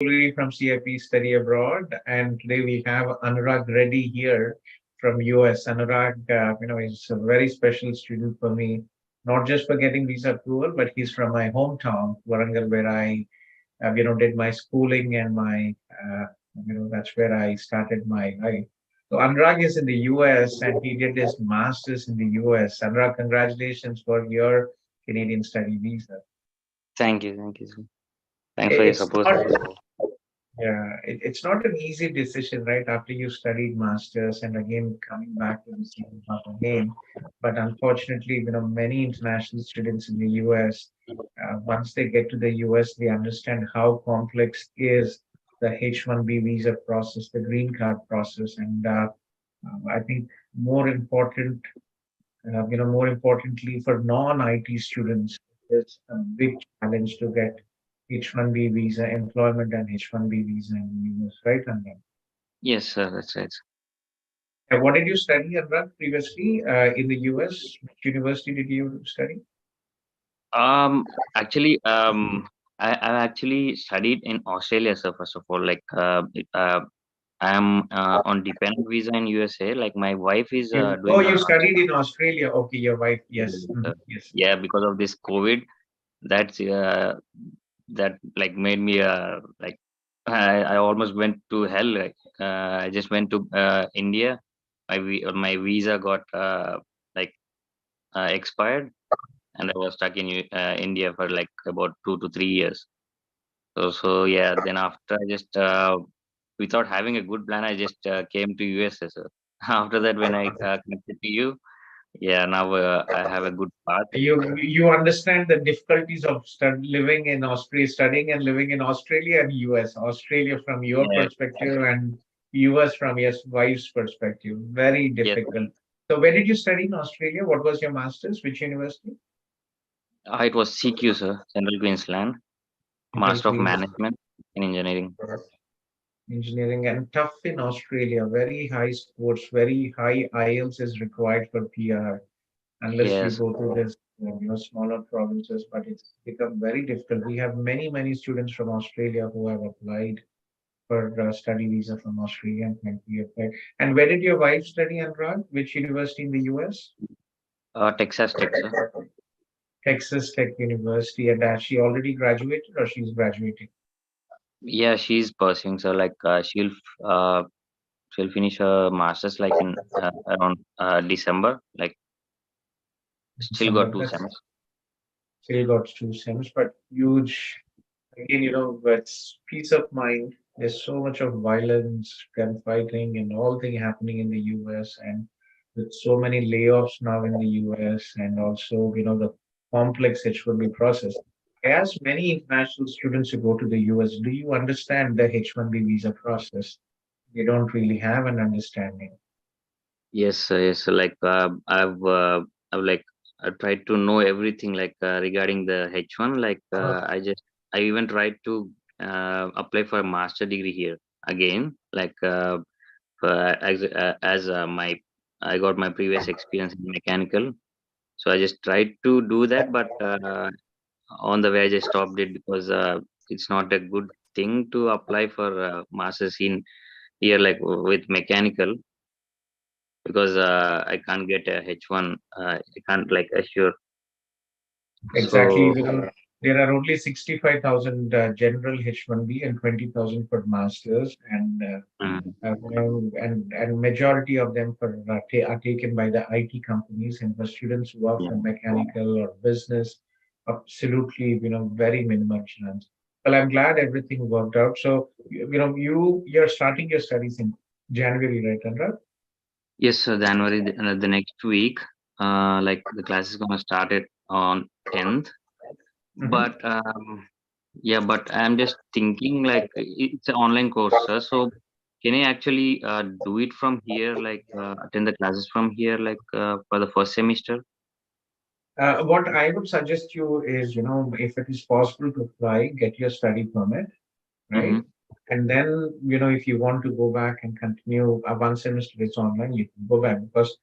Kolluri from CIP Study Abroad, and today we have Anurag Reddy here from US. Anurag, is a very special student for me, not just for getting visa approval, but he's from my hometown, Warangal, where I, did my schooling and that's where I started my life. So Anurag is in the US and he did his master's in the US. Anurag, congratulations for your Canadian study visa. Thank you, sir. Thanks for your It's support. not Yeah, it's not an easy decision, right? After you studied masters and again coming back to the same path again. But unfortunately, many international students in the US, once they get to the US, they understand how complex is the H-1B visa process, the green card process, and I think more important, more importantly for non-IT students, it's a big challenge to get H-1B visa, employment and H-1B visa in the US, right? And Yes, sir, that's right. what did you study, Anurag, previously in the US? Which university did you study? Actually, I actually studied in Australia, sir. First of all, I am on dependent visa in USA. Like my wife is Oh, doing her you master. studied in Australia. Okay, your wife. Yes, Uh, yes. yeah, because of this COVID, that's that like made me I almost went to hell. I just went to India. My visa got like expired, and I was stuck in India for like about 2 to 3 years. So yeah, then after I just without having a good plan, I just came to USA. So after that, when I connected to you, yeah, now I have a good path. You understand the difficulties of living in Australia, studying and living in Australia and US. Australia from your Yeah, perspective and US from your wife's perspective. Very yes, difficult. So where did you study in Australia? What was your master's? Which university? it was CQ, sir, Central Queensland, Central Master of Queens Management in Engineering. Engineering, and tough in Australia. Very high scores, very high IELTS is required for PR unless you Yes, go to this smaller provinces, but it's become very difficult. We have many students from Australia who have applied for study visa from Australia and can be applied. And where did your wife study, Anurag? Which university in the US? Texas Tech, sir. Texas Tech University. And has she already graduated or she's graduating? Yeah, she's pursuing. So like she'll finish her masters like in around December. Like still got December. two That's sems. still got 2 sems, but huge. Again, it's peace of mind. There's so much of violence, gunfighting, and all thing happening in the US, and with so many layoffs now in the US, and also the complex H-1B process. I asked many international students to go to the US, do you understand the H-1B visa process? They don't really have an understanding. Yes, yes. Like I've like I tried to know everything like regarding the H1. Like I even tried to apply for a master degree here again. Like for, as my I got my previous experience in mechanical, so I just tried to do that, but on the way I just stopped it because it's not a good thing to apply for masters in here like with mechanical because I can't get a H1. I can't like assure. Exactly. So There are only 65,000 general H-1B and 20,000 for masters, and mm, and majority of them are taken by the IT companies, and for students who are yeah, from mechanical or business, absolutely, very minimum chance. Well, I'm glad everything worked out. So, you're starting your studies in January, right, Andra? yes, so January the next week. Like the class is gonna start it on 10th. Mm-hmm. But yeah, but I'm just thinking like it's an online course, sir. So can I actually do it from here? Like attend the classes from here, like for the first semester? What I would suggest you is, if it is possible to apply, get your study permit, Mm-hmm. right? And then, if you want to go back and continue one semester it's online, you can go back because,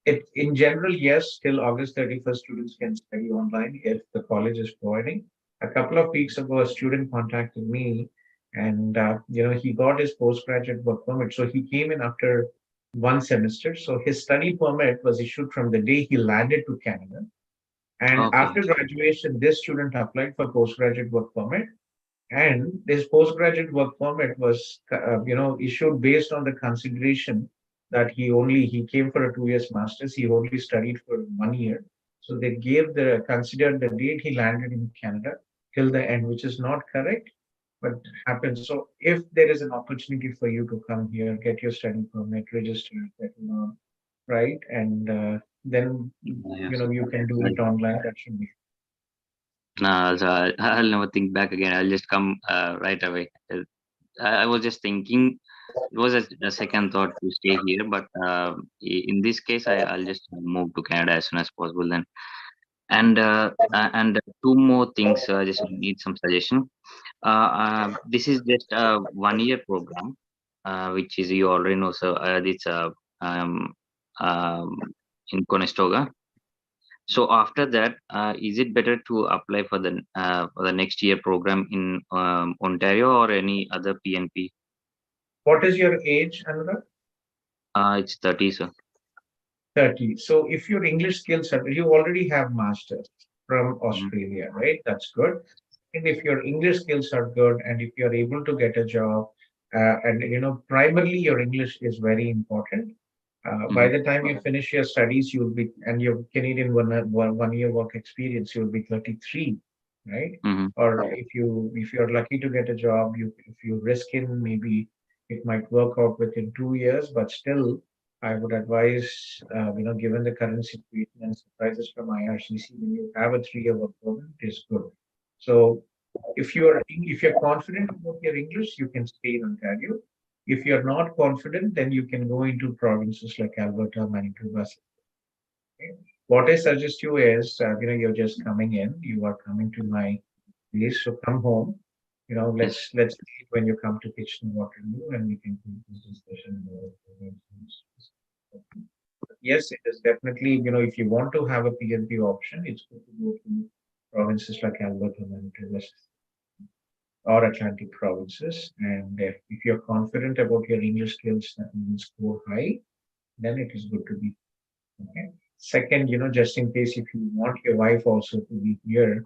it in general, yes, till August 31st, students can study online if the college is providing. A couple of weeks ago, a student contacted me, and he got his postgraduate work permit. So he came in after one semester. So his study permit was issued from the day he landed to Canada. And Okay. after graduation, this student applied for postgraduate work permit, and this postgraduate work permit was, issued based on the consideration that he came for a 2 years master's. He only studied for 1 year, so they considered the date he landed in Canada till the end, which is not correct, but happens. So if there is an opportunity for you to come here, get your study permit, register, settle on, right, and then Yes. you can do it online. That should be. No, so I'll never think back again. I'll just come right away. I was just thinking, it was a second thought to stay here, but in this case, I'll just move to Canada as soon as possible then. And two more things, just need some suggestion. This is just a 1 year program, which is you already know. So it's um, um, in Conestoga. So after that, is it better to apply for the next year program in Ontario or any other PNP? What is your age, Anurag? It's 30, sir. 30. So if your English skills are, you already have masters from Mhm. Australia, right? That's good. And if your English skills are good, and if you're able to get a job, and primarily your English is very important. By Mhm. the time you finish your studies, you'll be, and your Canadian 1 year work experience, you'll be 33, right? Mhm. Or if you're lucky to get a job, if you risk in, maybe it might work out within 2 years, but still, I would advise, given the current situation and surprises from IRCC, when you have a 3 year work permit, it is good. So if you're confident about your English, you can stay in Ontario. If you're not confident, then you can go into provinces like Alberta, Manitoba. Okay? What I suggest you is, you're just coming in, you are coming to my place, so come home. Yes. Let's meet when you come to Kitchener Waterloo, and we can take this discussion more. Yes, it is definitely, if you want to have a PNP option, it's good to go to provinces like Alberta, Manitoba, or Atlantic provinces. And if you're confident about your English skills that you will score high, then it is good to be. Okay. Second, just in case if you want your wife also to be here,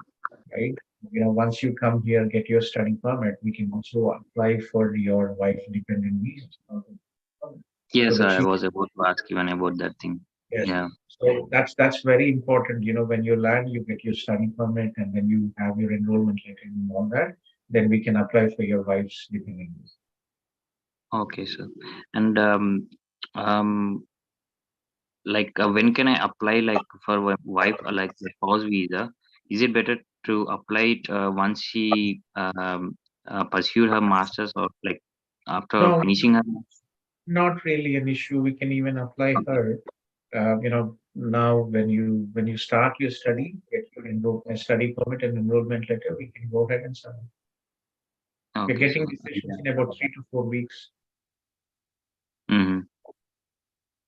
right? Once you come here, get your study permit, we can also apply for your wife dependent visa. So Yes, that I she. was about to ask even about that thing. Yes. Yeah. So that's very important. When you land, you get your study permit, and then you have your enrollment letter and all that. Then we can apply for your wife's dependent visa. Okay, sir. And um, like when can I apply like for my wife like the spouse visa? Is it better to apply it once she pursued her masters or like after No, finishing her? not really an issue. We can even apply her. Now when you start your study, get your study permit and enrollment letter, we can go ahead and sign. We're Okay, getting so decisions in about 3 to 4 weeks. hmm,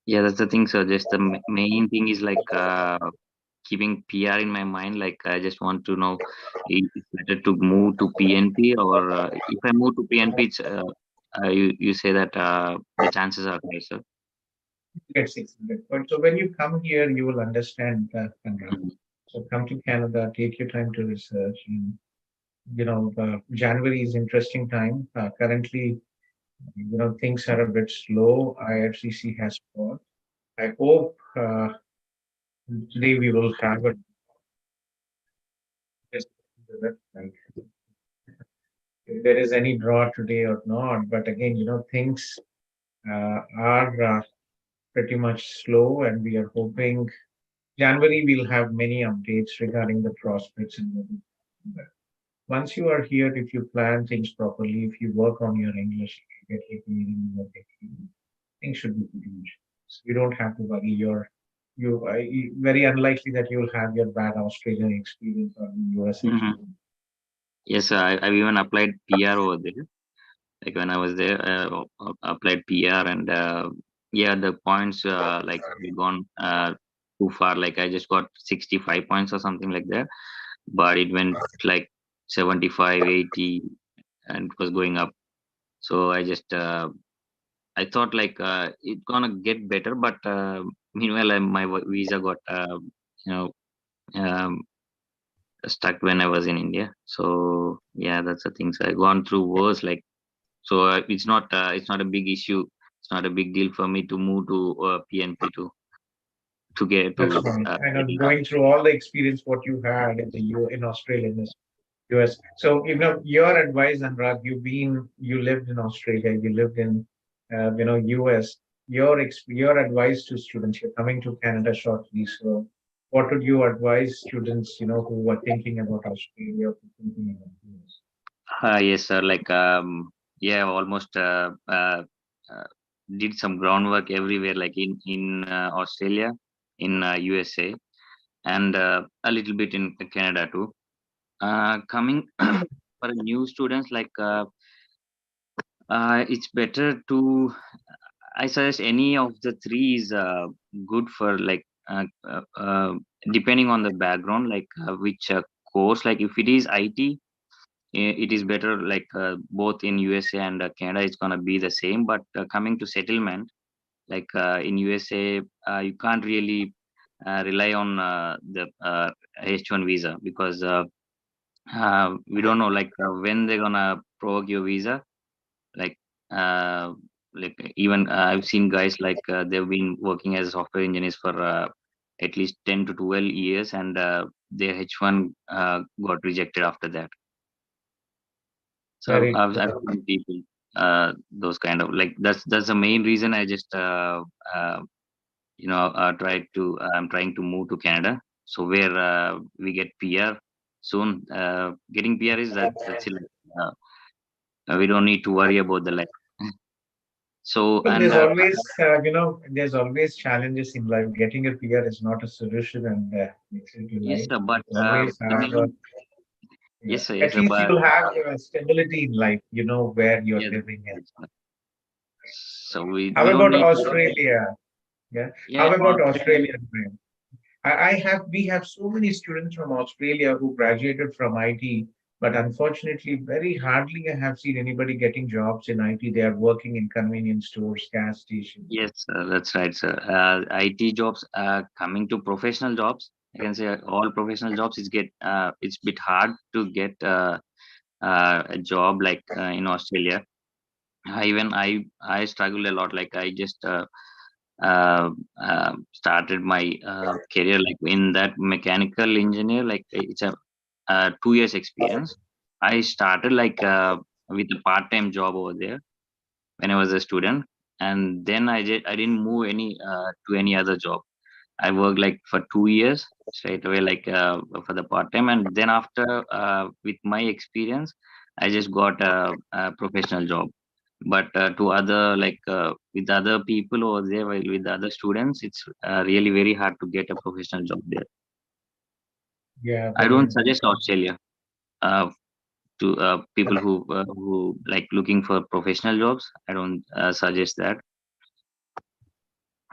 yeah, that's the thing. So just the main thing is like keeping PR in my mind. Like I just want to know if it's better to move to PNP or if I move to PNP, it's, you say that the chances are high, sir. Get 600 points. So when you come here, you will understand, Anurag. Mhm. So come to Canada, take your time to research. And, January is interesting time. Currently, things are a bit slow. IRCC has paused. I hope today we will have a like, if there is any draw today or not. But again, things are pretty much slow, and we are hoping January we'll have many updates regarding the prospects and everything. But once you are here, if you plan things properly, if you work on your English, you get your reading, work experience, things should be pretty much. So you don't have to worry. Very unlikely that you'll have your bad Australian experience or US Mhm. experience. Yes, I've even applied PR over there. Like when I was there, applied PR and yeah, the points like we gone too far. Like I just got 65 points or something like that, but it went like 75, 80, and it was going up. So I thought like it's gonna get better, but meanwhile my visa got you know um, stuck when I was in India. So yeah, that's the thing. So I gone through worse. Like so, it's not a big issue. It's not a big deal for me to move to PNP to get That's to right. I know settle down. going through all the experience what you had in the in Australia, in the US. So, your advice, Anurag, you lived in Australia, you lived in, US. Your advice to students, you're coming to Canada shortly. So, what would you advise students, who are thinking about Australia, who are thinking about US? Yes, sir. Like yeah, almost uh, did some groundwork everywhere, like in Australia, in USA, and a little bit in Canada too. Coming for new students, like it's better to. I suggest any of the three is good for like depending on the background, like which course. Like if it is IT, it is better. Like both in USA and Canada, it's gonna be the same. But coming to settlement, like in USA, you can't really rely on the H1 visa because we don't know like when they're gonna provoke your visa. Like uh, like even I've seen guys like they've been working as software engineers for at least 10 to 12 years, and their H1 got rejected after that. So Very I've true. seen people those kind of like that's the main reason I just I'm trying to move to Canada, so where we get PR soon. Getting PR is that's it. Uh, we don't need to worry about the life. So Well, and there's always challenges in life. Getting a PR is not a solution, and makes it to yes, life. but It's always hard work. coming Yeah. yes, sir, yes, At sir, least but you'll have stability in life. You know where you're yeah, living in. yes, sir. So we How don't about need to worry. Australia? Yeah. Yeah, How about Australia. Australia, Graham? We have so many students from Australia who graduated from IT, but unfortunately, very hardly I have seen anybody getting jobs in IT. They are working in convenience stores, gas stations. Yes, sir, that's right, sir. IT jobs coming to professional jobs. I can say all professional jobs is get it's bit hard to get a job like in Australia. Even I struggled a lot. Like I just started my career like in that mechanical engineer. Like it's a 2 years experience. I started like with a part-time job over there when I was a student, and then I didn't move to any other job. I worked like for 2 years straight away, like for the part time, and then after with my experience, I just got a professional job. But to other like with other people over there, while with other students, it's really very hard to get a professional job there. Yeah, I very don't suggest unfortunate. Australia to people who like looking for professional jobs. I don't suggest that.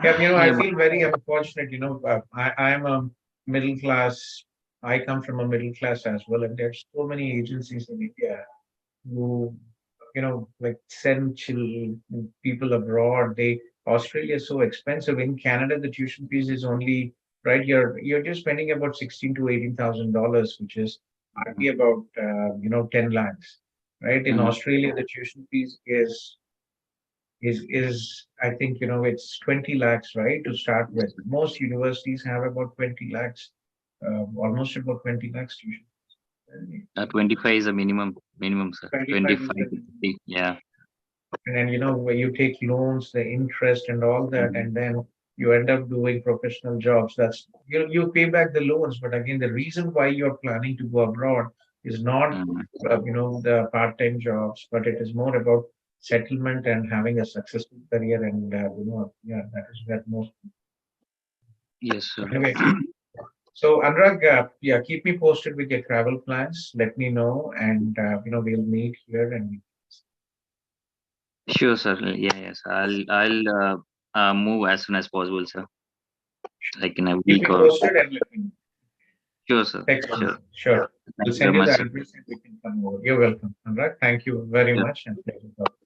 Yeah, I Yeah, but feel very unfortunate. I am a middle class. I come from a middle class as well, and there's so many agencies in India who, like send people abroad. Australia is so expensive. In Canada, the tuition fees is only right. You're just spending about 16 to 18,000 dollars, which is hardly about 10 lakhs. Right in mhm. Australia, the tuition fees is I think it's 20 lakhs, right, to start with. Most universities have about 20 lakhs, almost about 20 lakhs tuition. 25 is a minimum, sir. 25 is 25 the to minimum. 30. Yeah. And then where you take loans, the interest and all that, Mhm. and then you end up doing professional jobs. That's you pay back the loans, but again, the reason why you're planning to go abroad is not Mhm. the part-time jobs, but it is more about settlement and having a successful career. And yeah, that is that most. Yes, sir. Anyway, so Anurag, yeah, keep me posted with your travel plans. Let me know, and we'll meet here and Sure, sir. Yeah, yes. I'll move as soon as possible, sir. Like in a keep week me or posted and let me know. Sure, sir. Excellent. Sure. Sure. We'll Thank you very send you much, the sir. address and we can come over. You're welcome. All right. Thank you very Sure. much and pleasure talking.